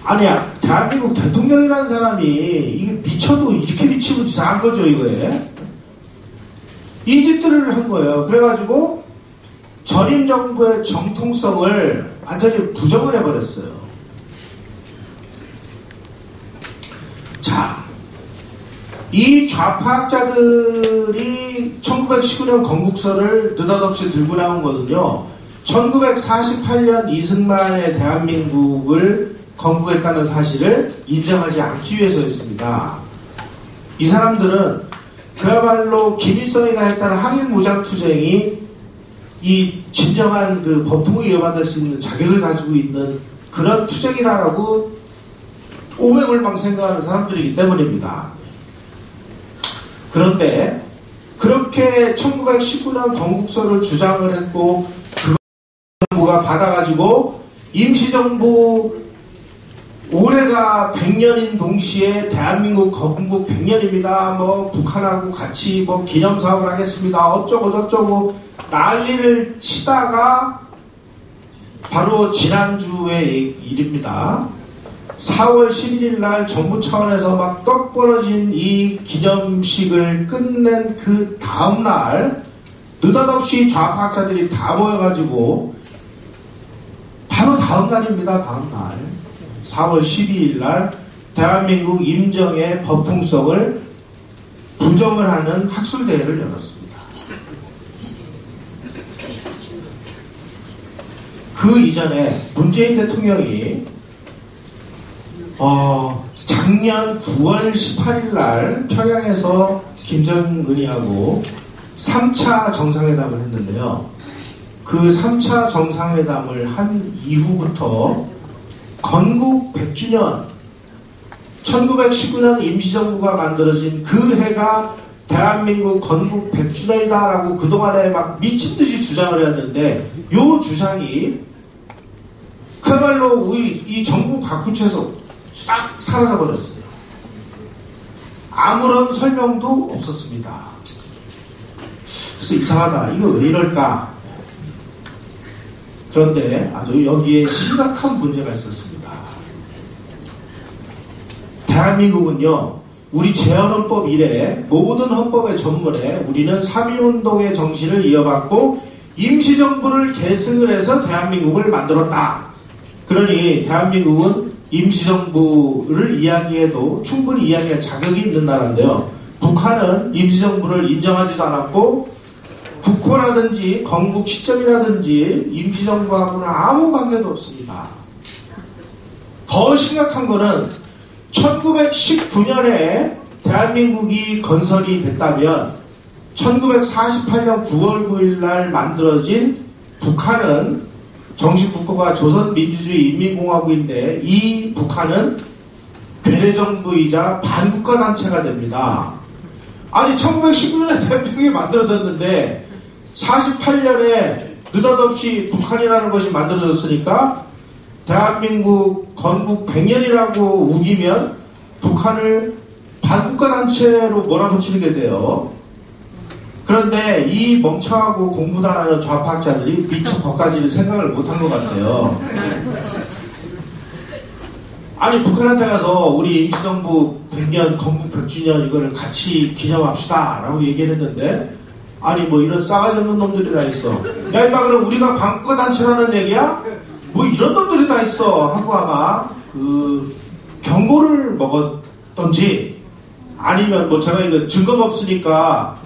아니야, 대한민국 대통령이라는 사람이 이게 미쳐도 이렇게 미치면 이상한 거죠, 이거에. 이 짓들을 한 거예요. 그래가지고 전임 정부의 정통성을 완전히 부정을 해버렸어요. 자, 이 좌파학자들이 1919년 건국설을 느닷없이 들고 나온 거는요. 1948년 이승만의 대한민국을 건국했다는 사실을 인정하지 않기 위해서였습니다. 이 사람들은 그야말로 김일성이가 했다는 항일무장투쟁이 이 진정한 그 법통을 이어받을 수 있는 자격을 가지고 있는 그런 투쟁이라고 오매불망 생각하는 사람들이기 때문입니다. 그런데 그렇게 1919년 건국설을 주장을 했고 그 정부가 받아가지고 임시정부 올해가 100년인 동시에 대한민국 건국 100년입니다. 뭐 북한하고 같이 뭐 기념사업을 하겠습니다. 어쩌고 저쩌고 난리를 치다가 바로 지난주의 일입니다. 4월 11일 날 정부 차원에서 막 떡 벌어진 이 기념식을 끝낸 그 다음날 느닷없이 좌파 학자들이 다 모여가지고 바로 다음날입니다. 다음날 4월 12일 날 대한민국 임정의 법통성을 부정을 하는 학술대회를 열었습니다. 그 이전에 문재인 대통령이 작년 9월 18일 날 평양에서 김정은이하고 3차 정상회담을 했는데요. 그 3차 정상회담을 한 이후부터 건국 100주년 1919년 임시정부가 만들어진 그 해가 대한민국 건국 100주년이다라고 그동안에 막 미친듯이 주장을 했는데 이 주장이 그야말로 이 정부 각부처에서 싹 사라져버렸어요. 아무런 설명도 없었습니다. 그래서 이상하다. 이거 왜 이럴까? 그런데 아주 여기에 심각한 문제가 있었습니다. 대한민국은요, 우리 재헌헌법 이래 모든 헌법의 전문에 우리는 3.1운동의 정신을 이어받고 임시정부를 계승을 해서 대한민국을 만들었다. 그러니 대한민국은 임시정부를 이야기해도 충분히 이야기할 자격이 있는 나라인데요. 북한은 임시정부를 인정하지도 않았고 국호라든지 건국 시점이라든지 임시정부하고는 아무 관계도 없습니다. 더 심각한 거는 1919년에 대한민국이 건설이 됐다면 1948년 9월 9일 날 만들어진 북한은 정식 국호가 조선민주주의 인민공화국인데 이 북한은 괴뢰정부이자 반국가단체가 됩니다. 아니 1919년에 대한민국이 만들어졌는데 48년에 느닷없이 북한이라는 것이 만들어졌으니까 대한민국 건국 100년이라고 우기면 북한을 반국가단체로 몰아붙이는 게 돼요. 그런데 이 멍청하고 공부도 안 하는 좌파학자들이 미처 거기까지는 생각을 못한 것 같아요. 아니 북한한테 가서 우리 임시정부 100년 건국 100주년 이거를 같이 기념합시다 라고 얘기를 했는데 아니 뭐 이런 싸가지 없는 놈들이 다 있어. 야 임마 그럼 우리가 반국가단체라는 얘기야? 뭐 이런 놈들이 다 있어 하고 아마 그 경고를 먹었던지 아니면 뭐 제가 이거 증거가 없으니까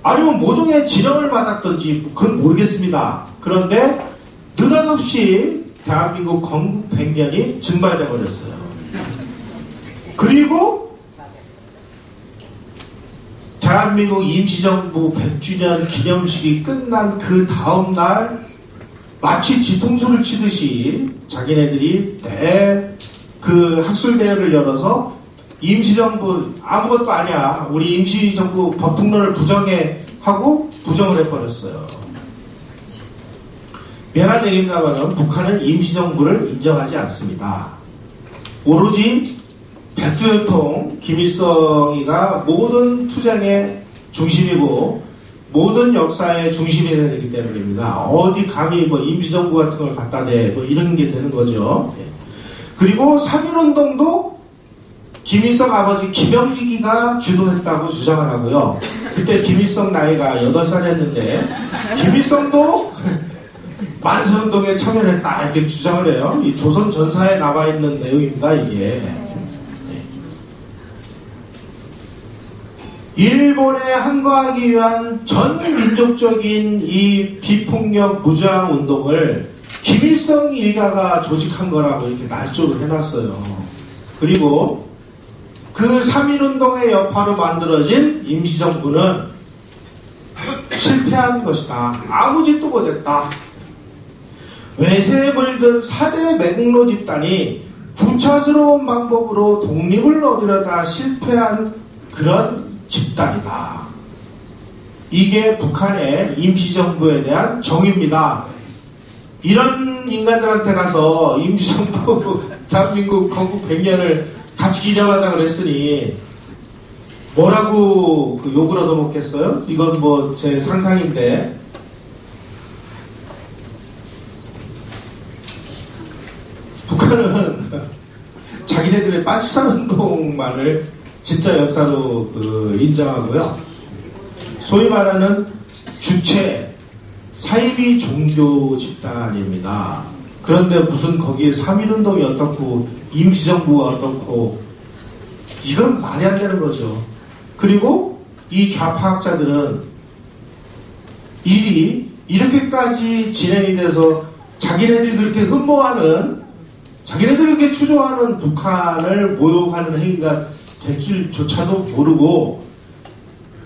아니면 모종의 지령을 받았던지 그건 모르겠습니다. 그런데 느닷없이 대한민국 건국 100년이 증발돼 버렸어요. 그리고 대한민국 임시정부 100주년 기념식이 끝난 그 다음날 마치 뒤통수를 치듯이 자기네들이 그 학술대회를 열어서 임시정부 아무것도 아니야. 우리 임시정부 법통론을 부정해 하고 부정을 해버렸어요. 미안한 얘기입니다만 북한은 임시정부를 인정하지 않습니다. 오로지 백두혈통 김일성이가 모든 투쟁의 중심이고 모든 역사의 중심이 되기 때문입니다. 어디 감히 뭐 임시정부 같은 걸 갖다 대 뭐 이런 게 되는 거죠. 그리고 3.1운동도 김일성 아버지 김영직이가 주도했다고 주장을 하고요. 그때 김일성 나이가 8살이었는데 김일성도 만세운동에 참여했다 이렇게 주장을 해요. 이 조선 전사에 남아있는 내용입니다. 이게 일본에 항거하기 위한 전 민족적인 이 비폭력 무저항 운동을 김일성 일가가 조직한 거라고 이렇게 날조를 해놨어요. 그리고 그 3.1운동의 여파로 만들어진 임시정부는 실패한 것이다. 아무 짓도 못했다. 외세에 물든 4대 맹로 집단이 구차스러운 방법으로 독립을 얻으려다 실패한 그런 집단이다. 이게 북한의 임시정부에 대한 정의입니다. 이런 인간들한테 가서 임시정부 대한민국 건국 100년을 같이 기념하자 그랬으니 뭐라고 그 욕을 얻어먹겠어요? 이건 뭐 제 상상인데. 북한은 자기네들의 빠치산운동만을 진짜 역사로 인정하고요. 소위 말하는 주체, 사이비 종교 집단입니다. 그런데 무슨 거기에 3.1운동이 어떻고 임시정부가 어떻고 이건 말이 안 되는 거죠. 그리고 이 좌파학자들은 일이 이렇게까지 진행이 돼서 자기네들이 그렇게 흠모하는, 자기네들이 그렇게 추종하는 북한을 모욕하는 행위가 될 줄조차도 모르고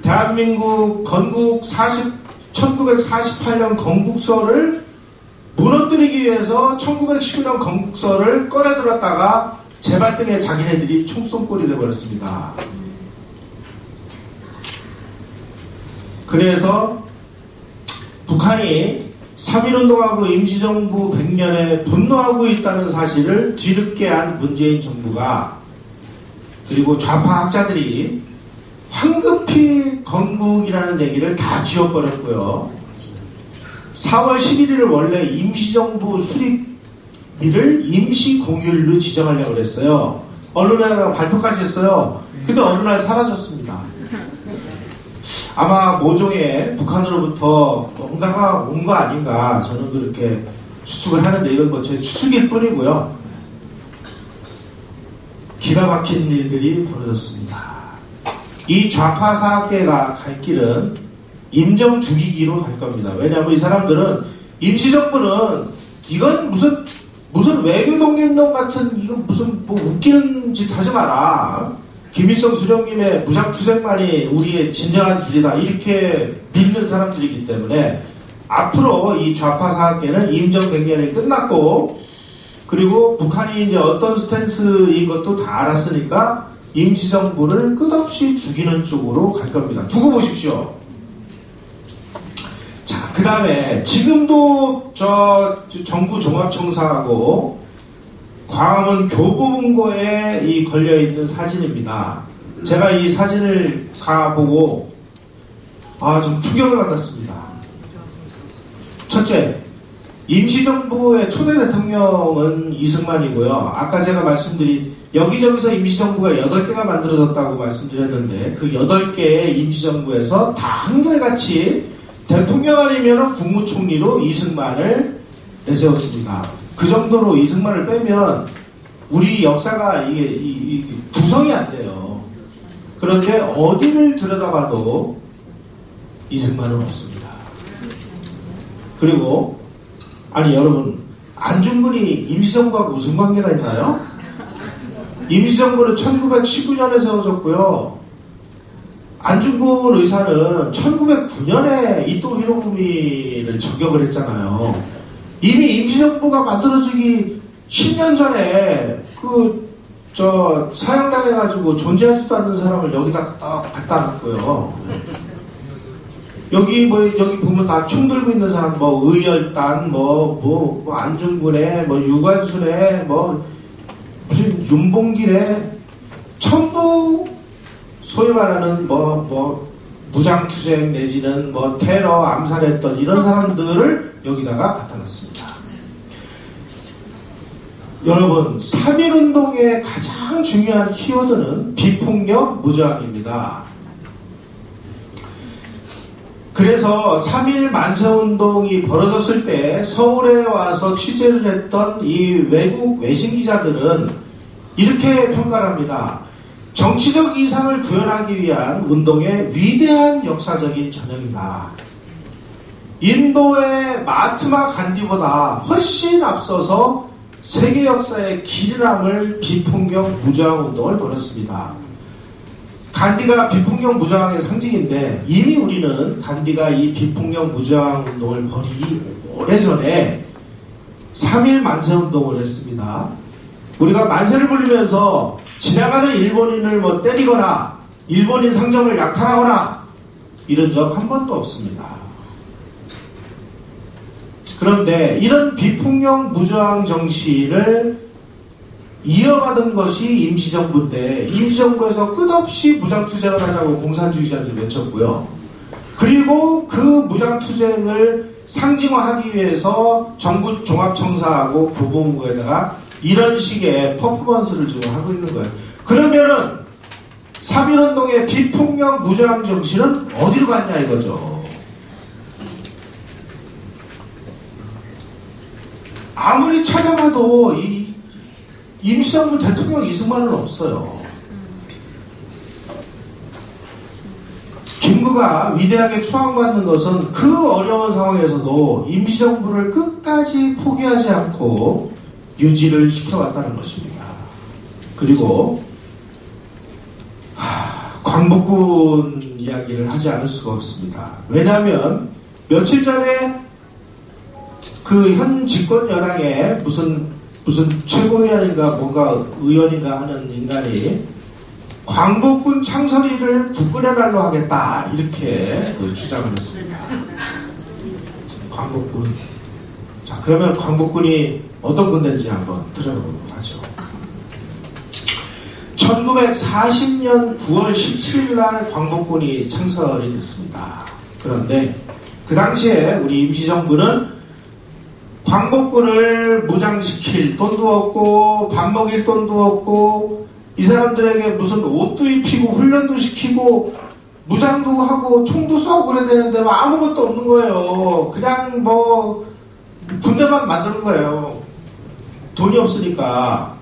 대한민국 건국 1948년 건국서를 무너뜨리기 위해서 1919년 건국서를 꺼내들었다가 제발등에 자기네들이 총쏜꼴이 되어버렸습니다. 그래서 북한이 3.1운동하고 임시정부 100년에 분노하고 있다는 사실을 뒤늦게 한 문재인 정부가, 그리고 좌파 학자들이 황급히 건국이라는 얘기를 다 지워버렸고요. 4월 11일을 원래 임시정부 수립일을 임시공휴일로 지정하려고 그랬어요. 언론에다가 발표까지 했어요. 근데 어느 날 사라졌습니다. 아마 모종의 북한으로부터 뭔가가 온 거 아닌가, 저는 그렇게 추측을 하는데, 이건 뭐 제 추측일 뿐이고요. 기가 막힌 일들이 벌어졌습니다. 이 좌파 사학계가 갈 길은 임정 죽이기로 갈 겁니다. 왜냐하면 이 사람들은 임시정부는 이건 무슨 외교 독립론 같은, 이건 무슨 뭐 웃기는 짓 하지 마라. 김일성 수령님의 무장투쟁만이 우리의 진정한 길이다, 이렇게 믿는 사람들이기 때문에 앞으로 이 좌파 사학계는 임정 100년이 끝났고, 그리고 북한이 이제 어떤 스탠스인 것도 다 알았으니까 임시정부를 끝없이 죽이는 쪽으로 갈 겁니다. 두고 보십시오. 자, 그 다음에 지금도 저 정부 종합청사하고 광화문 교보문고에 이 걸려있는 사진입니다. 제가 이 사진을 가보고 좀 충격을 받았습니다. 첫째, 임시정부의 초대 대통령은 이승만이고요. 아까 제가 말씀드린 여기저기서 임시정부가 8개가 만들어졌다고 말씀드렸는데 그 8개의 임시정부에서 다 한결같이 대통령 아니면 국무총리로 이승만을 내세웠습니다. 그 정도로 이승만을 빼면 우리 역사가 이게 구성이 안 돼요. 그런데 어디를 들여다봐도 이승만은 없습니다. 그리고 아니 여러분, 안중근이 임시정부하고 무슨 관계가 있나요? 임시정부는 1919년에 세워졌고요. 안중근 의사는 1909년에 이토 히로부미를 저격을 했잖아요. 이미 임시정부가 만들어지기 10년 전에 사형당해가지고 존재하지도 않는 사람을 여기다 갖다 놨고요. 여기 보면 다 총 들고 있는 사람, 의열단, 안중근에, 유관순에, 무슨 윤봉길에, 전부 소위 말하는 무장투쟁 내지는 테러 암살했던 이런 사람들을 여기다가 갖다 놨습니다. 여러분, 3.1운동의 가장 중요한 키워드는 비폭력 무저항입니다. 그래서 3.1 만세운동이 벌어졌을 때 서울에 와서 취재를 했던 이 외국 외신 기자들은 이렇게 평가를 합니다. 정치적 이상을 구현하기 위한 운동의 위대한 역사적인 전형이다. 인도의 마하트마 간디보다 훨씬 앞서서 세계 역사의 길이람을 비폭력 무저항 운동을 벌였습니다. 간디가 비폭력 무저항의 상징인데 이미 우리는 간디가 이 비폭력 무저항 운동을 벌이기 오래전에 3.1 만세운동을 했습니다. 우리가 만세를 부리면서 지나가는 일본인을 때리거나 일본인 상점을 약탈하거나 이런 적 한 번도 없습니다. 그런데 이런 비폭력 무저항 정신을 이어받은 것이 임시정부인데 임시정부에서 끝없이 무장투쟁을 하자고 공산주의자들이 외쳤고요. 그리고 그 무장투쟁을 상징화하기 위해서 정부 종합청사하고 교보문고에다가 이런 식의 퍼포먼스를 지금 하고 있는 거예요. 그러면은 3.1운동의 비폭력 무저항 정신은 어디로 갔냐 이거죠. 아무리 찾아봐도 이 임시정부 대통령 이승만은 없어요. 김구가 위대하게 추앙받는 것은 그 어려운 상황에서도 임시정부를 끝까지 포기하지 않고 유지를 시켜왔다는 것입니다. 그리고 광복군 이야기를 하지 않을 수가 없습니다. 왜냐하면 며칠 전에 그 현 집권 여당에 무슨 최고위원인가 뭔가 의원인가 하는 인간이 광복군 창설일을 국군의 날로 하겠다 이렇게 주장을 했습니다. 광복군. 자, 그러면 광복군이 어떤 군대인지 한번 들어보도록 하죠. 1940년 9월 17일 날 광복군이 창설이 됐습니다. 그런데 그 당시에 우리 임시정부는 광복군을 무장시킬 돈도 없고 밥 먹일 돈도 없고 이 사람들에게 무슨 옷도 입히고 훈련도 시키고 무장도 하고 총도 쏘고 그래야 되는데 뭐 아무것도 없는 거예요. 그냥 뭐 군대만 만드는 거예요. 돈이 없으니까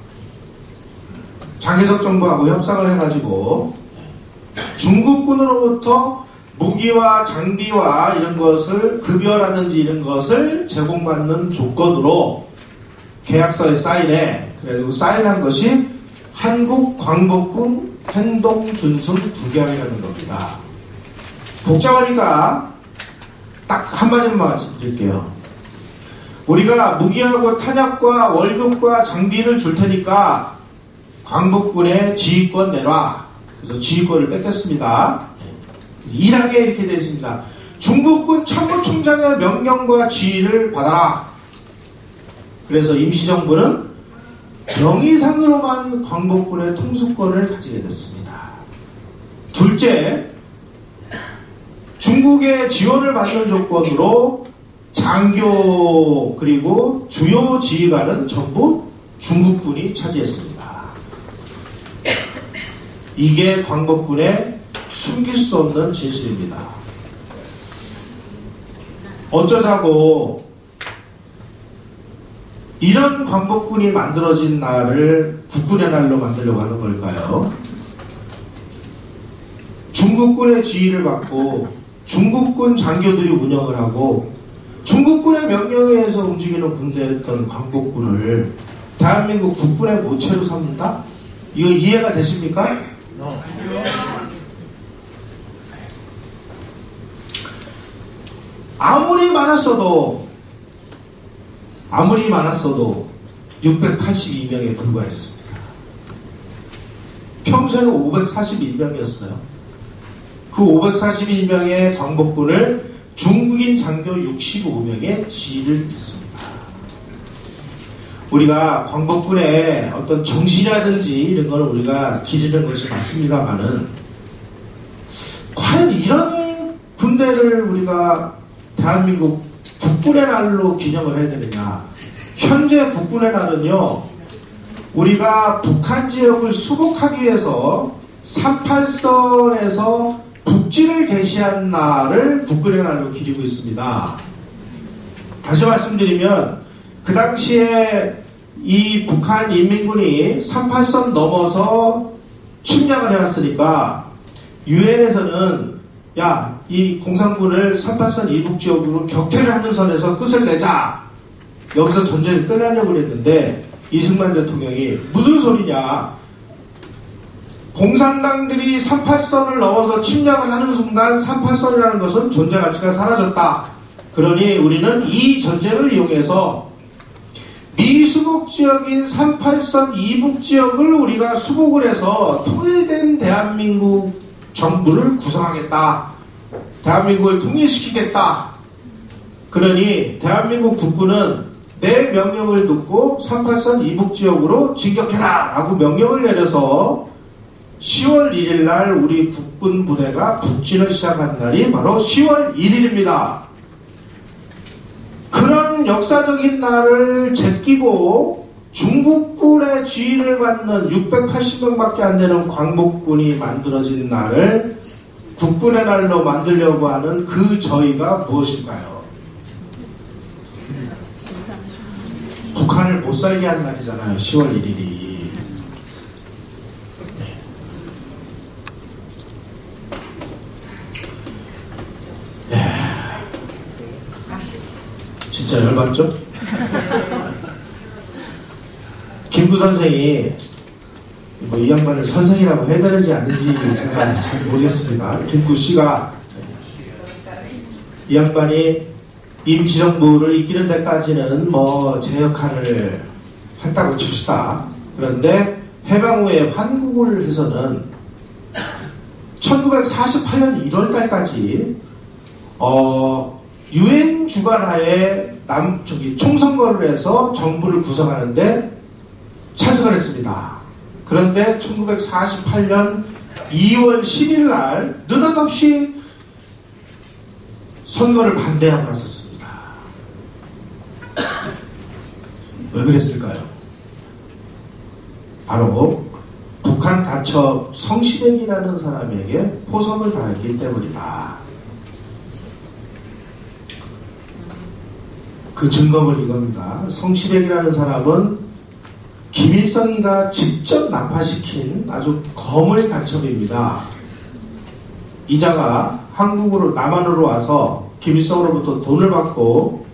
장개석 정부하고 협상을 해가지고 중국군으로부터 무기와 장비와 이런 것을 급여라든지 이런 것을 제공받는 조건으로 계약서에 사인해. 그래가지고 사인한 것이 한국광복군 행동준수국약이라는 겁니다. 복잡하니까 딱 한마디만 말씀드릴게요. 우리가 무기하고 탄약과 월급과 장비를 줄 테니까 광복군의 지휘권 내놔. 그래서 지휘권을 뺏겼습니다. 일하게 이렇게 되어 있습니다. 중국군 참모총장의 명령과 지휘를 받아라. 그래서 임시정부는 명의상으로만 광복군의 통수권을 가지게 됐습니다. 둘째, 중국의 지원을 받는 조건으로 장교 그리고 주요 지휘관은 전부 중국군이 차지했습니다. 이게 광복군의 숨길 수 없는 진실입니다. 어쩌자고 이런 광복군이 만들어진 날을 국군의 날로 만들려고 하는 걸까요? 중국군의 지휘를 받고 중국군 장교들이 운영을 하고 중국군의 명령에 의해서 움직이는 군대였던 광복군을 대한민국 국군의 모체로 삼는다? 이거 이해가 되십니까? 아무리 많았어도 682명에 불과했습니다. 평소에는 541명이었어요. 그 541명의 광복군을 중국인 장교 65명의 지휘를 했습니다. 우리가 광복군의 어떤 정신이라든지 이런 걸 우리가 기르는 것이 맞습니다만은 과연 이런 군대를 우리가 대한민국 국군의 날로 기념을 해야 되느냐. 현재 국군의 날은요, 우리가 북한 지역을 수복하기 위해서 38선에서 북진을 개시한 날을 국군의 날로 기리고 있습니다. 다시 말씀드리면 그 당시에 이 북한 인민군이 38선 넘어서 침략을 해왔으니까 유엔에서는 야, 이 공산군을 38선 이북지역으로 격퇴를 하는 선에서 끝을 내자. 여기서 전쟁을 끝내려고 했는데 이승만 대통령이 무슨 소리냐. 공산당들이 38선을 넘어서 침략을 하는 순간 38선이라는 것은 존재 가치가 사라졌다. 그러니 우리는 이 전쟁을 이용해서 미수복 지역인 38선 이북 지역을 우리가 수복을 해서 통일된 대한민국 정부를 구성하겠다. 대한민국을 통일시키겠다. 그러니 대한민국 국군은 내 명령을 듣고 383 이북지역으로 진격해라 라고 명령을 내려서 10월 1일 날 우리 국군 부대가 북진을 시작한 날이 바로 10월 1일입니다. 그런 역사적인 날을 제끼고 중국군의 지휘를 받는 680명밖에 안 되는 광복군이 만들어진 날을 국군의 날로 만들려고 하는 그 저희가 무엇일까요? 북한을 못 살게 한 날이잖아요. 10월 1일이. 진짜 열받죠? 김구 선생이 뭐 이 양반을 선생이라고 해야 되는지 아닌지 제가 잘 모르겠습니다. 김구 씨가 이 양반이 임시정부를 이기는 데까지는 뭐 제 역할을 했다고 칩시다. 그런데 해방 후에 환국을 해서는 1948년 1월달까지 유엔 주관하에 총선거를 해서 정부를 구성하는데 찬성을 했습니다. 그런데 1948년 2월 10일 날 느닷없이 선거를 반대하고 나섰습니다. 왜 그랬을까요? 바로 북한 간첩 성시백이라는 사람에게 포섭을 당했기 때문이다. 그 증거물 이겁니다. 성시백이라는 사람은 김일성이가 직접 난파시킨 아주 거물 간첩입니다. 이자가 한국으로 남한으로 와서 김일성으로부터 돈을 받고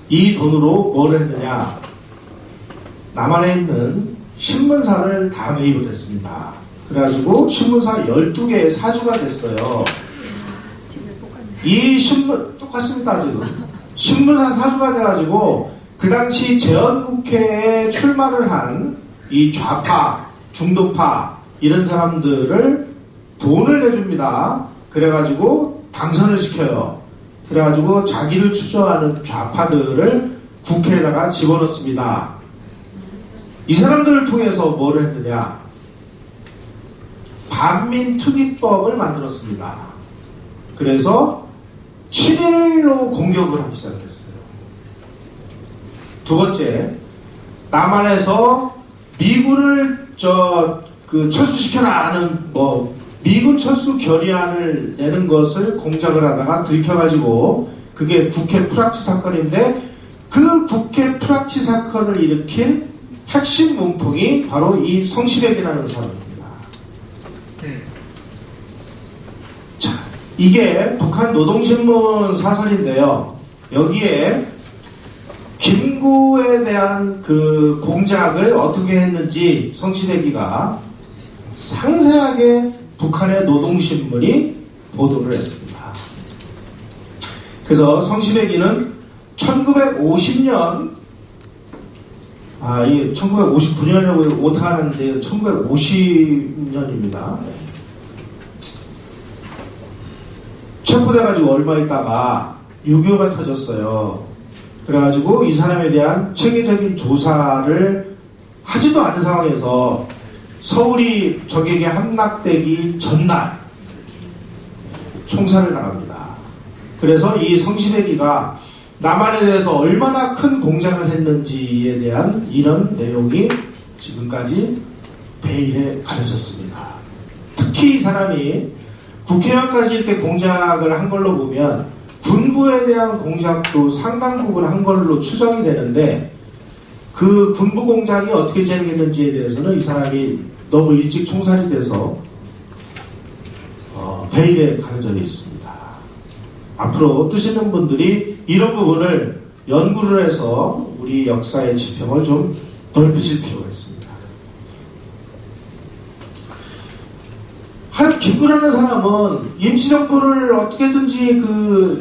이 돈으로 뭘 했느냐, 남한에 있는 신문사를 다 매입을 했습니다. 그래가지고 신문사 12개의 사주가 됐어요. 이 신문 똑같습니다. 지금 신문사 사주가 돼가지고 그 당시 재헌국회에 출마를 한 이 좌파, 중도파 이런 사람들을 돈을 내줍니다. 그래가지고 당선을 시켜요. 그래가지고 자기를 추종하는 좌파들을 국회에다가 집어넣습니다. 이 사람들을 통해서 뭘 했느냐? 반민특위법을 만들었습니다. 그래서 7일로 공격을 하기 시작했어요. 두 번째, 남한에서 미군을 철수시켜라 하는 미군 철수 결의안을 내는 것을 공작을 하다가 들켜가지고 그게 국회 프락치 사건인데 그 국회 프락치 사건을 일으킨 핵심 문풍이 바로 이 성시백이라는 사람입니다. 자, 이게 북한 노동신문 사설인데요. 여기에 김구에 대한 그 공작을 어떻게 했는지 성시백이가 상세하게 북한의 노동신문이 보도를 했습니다. 그래서 성시백이는 1950년 이게 1959년이라고 오타하는데 1950년입니다. 체포돼가지고 얼마 있다가 6.25가 터졌어요. 그래가지고 이 사람에 대한 체계적인 조사를 하지도 않은 상황에서 서울이 적에게 함락되기 전날 총살을 당합니다. 그래서 이 성시백이가 남한에 대해서 얼마나 큰 공작을 했는지에 대한 이런 내용이 지금까지 베일에 가려졌습니다. 특히 이 사람이 국회의원까지 이렇게 공작을 한 걸로 보면 군부에 대한 공작도 상당 부분 한 걸로 추정이 되는데 그 군부 공작이 어떻게 진행했는지에 대해서는 이 사람이 너무 일찍 총살이 돼서 베일에 가려져 있습니다. 앞으로 뜨시는 분들이 이런 부분을 연구를 해서 우리 역사의 지평을 좀 넓히실 필요가 있습니다. 김구라는 사람은 임시정부를 어떻게든지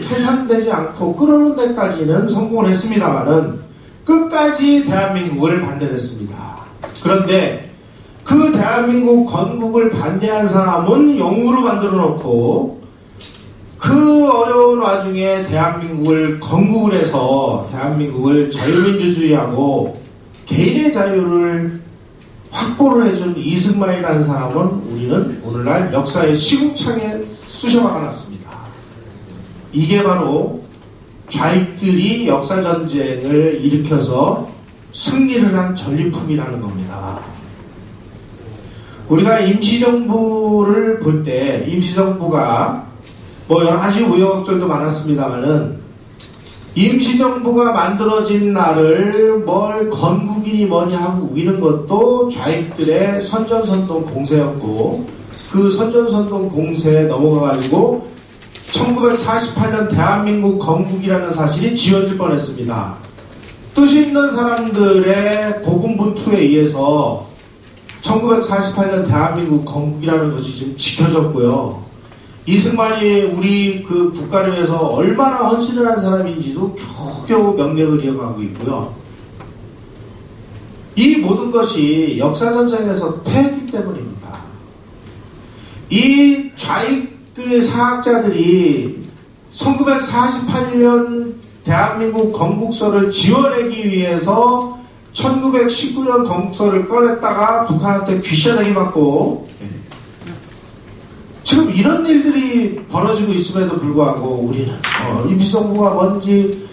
해산되지 않고 끌어오는 데까지는 성공을 했습니다만은 끝까지 대한민국을 반대했습니다. 그런데 그 대한민국 건국을 반대한 사람은 영웅으로 만들어 놓고 그 어려운 와중에 대한민국을 건국을 해서 대한민국을 자유민주주의하고 개인의 자유를 확보를 해준 이승만이라는 사람은 우리는 오늘날 역사의 시궁창에 쑤셔박아놨습니다. 이게 바로 좌익들이 역사전쟁을 일으켜서 승리를 한 전리품이라는 겁니다. 우리가 임시정부를 볼 때 임시정부가 뭐 여러가지 우여곡절도 많았습니다만은 임시정부가 만들어진 날을 뭘 건국이니 뭐니 하고 우기는 것도 좌익들의 선전선동 공세였고 그 선전선동 공세에 넘어가가지고 1948년 대한민국 건국이라는 사실이 지어질 뻔했습니다. 뜻 있는 사람들의 고군분투에 의해서 1948년 대한민국 건국이라는 것이 지금 지켜졌고요. 이승만이 우리 그 국가를 위해서 얼마나 헌신을 한 사람인지도 겨우겨우 명맥을 이어가고 있고요. 이 모든 것이 역사전쟁에서 패했기 때문입니다. 이 좌익 그 사학자들이 1948년 대한민국 건국서를 지어내기 위해서 1919년 건국서를 꺼냈다가 북한한테 귀셔내기 맞고 지금 이런 일들이 벌어지고 있음에도 불구하고 우리는 임시정부가 뭔지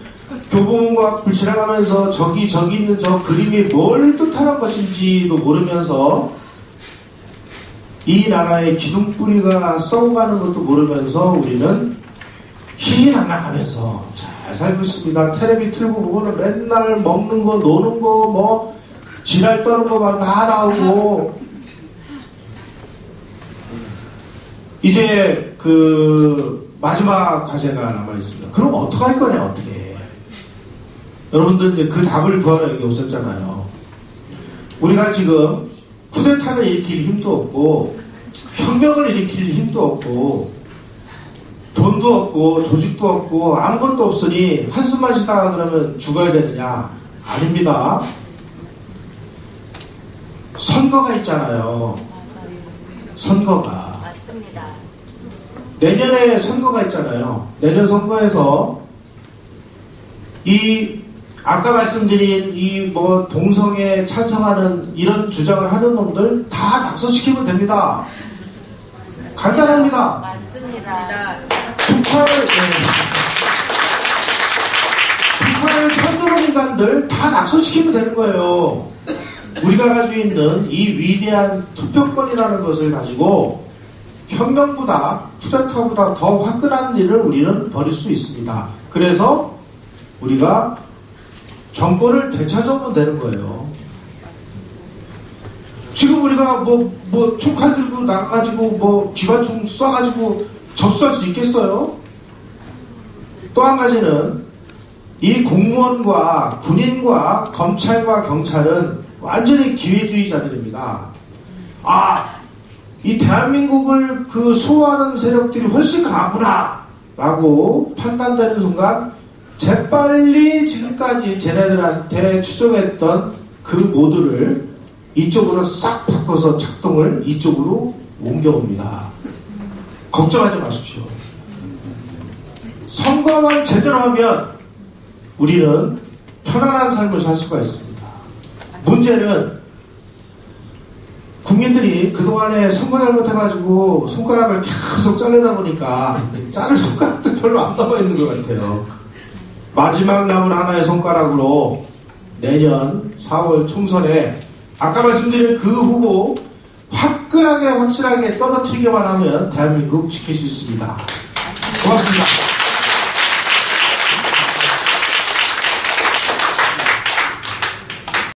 교보문고가 불신해가면서 저기 있는 저 그림이 뭘 뜻하는 것인지도 모르면서 이 나라의 기둥뿌리가 썩어가는 것도 모르면서 우리는 희희낙낙하면서 잘 살고 있습니다. 텔레비 틀고 보고는 맨날 먹는 거, 노는 거, 뭐 지랄 떠는 거만 다 나오고 이제 그 마지막 과제가 남아있습니다. 그럼 어떡할 거냐 어떻게. 여러분들 이제 그 답을 구하러 여기 오셨잖아요. 우리가 지금 쿠데타를 일으킬 힘도 없고 혁명을 일으킬 힘도 없고 돈도 없고 조직도 없고 아무것도 없으니 한숨만 쉬다가 그러면 죽어야 되느냐. 아닙니다. 선거가 있잖아요. 선거가. 맞습니다. 내년에 선거가 있잖아요. 내년 선거에서 이 아까 말씀드린 이 뭐 동성애 찬성하는 이런 주장을 하는 놈들 다 낙선시키면 됩니다. 간단합니다. 맞습니다. 북한을 편드는 인간들 다 낙선시키면 되는 거예요. 우리가 가지고 있는 이 위대한 투표권이라는 것을 가지고 혁명보다 쿠데타보다 더 화끈한 일을 우리는 벌일 수 있습니다. 그래서 우리가 정권을 되찾아오면 되는 거예요. 지금 우리가 뭐 총칼 들고 나가가지고 뭐 기관총 쏴가지고 접수할 수 있겠어요? 또 한 가지는 이 공무원과 군인과 검찰과 경찰은 완전히 기회주의자들입니다. 이 대한민국을 그 수호하는 세력들이 훨씬 강하구나 라고 판단되는 순간 재빨리 지금까지 쟤네들한테 추종했던 그 모드를 이쪽으로 싹 바꿔서 작동을 이쪽으로 옮겨옵니다. 걱정하지 마십시오. 선거만 제대로 하면 우리는 편안한 삶을 살 수가 있습니다. 문제는 국민들이 그동안에 선거 잘못해가지고 손가락을 계속 자르다 보니까 자를 손가락도 별로 안 남아있는 것 같아요. 마지막 남은 하나의 손가락으로 내년 4월 총선에 아까 말씀드린 그 후보 화끈하게 확실하게 떨어뜨리기만 하면 대한민국 지킬 수 있습니다. 고맙습니다.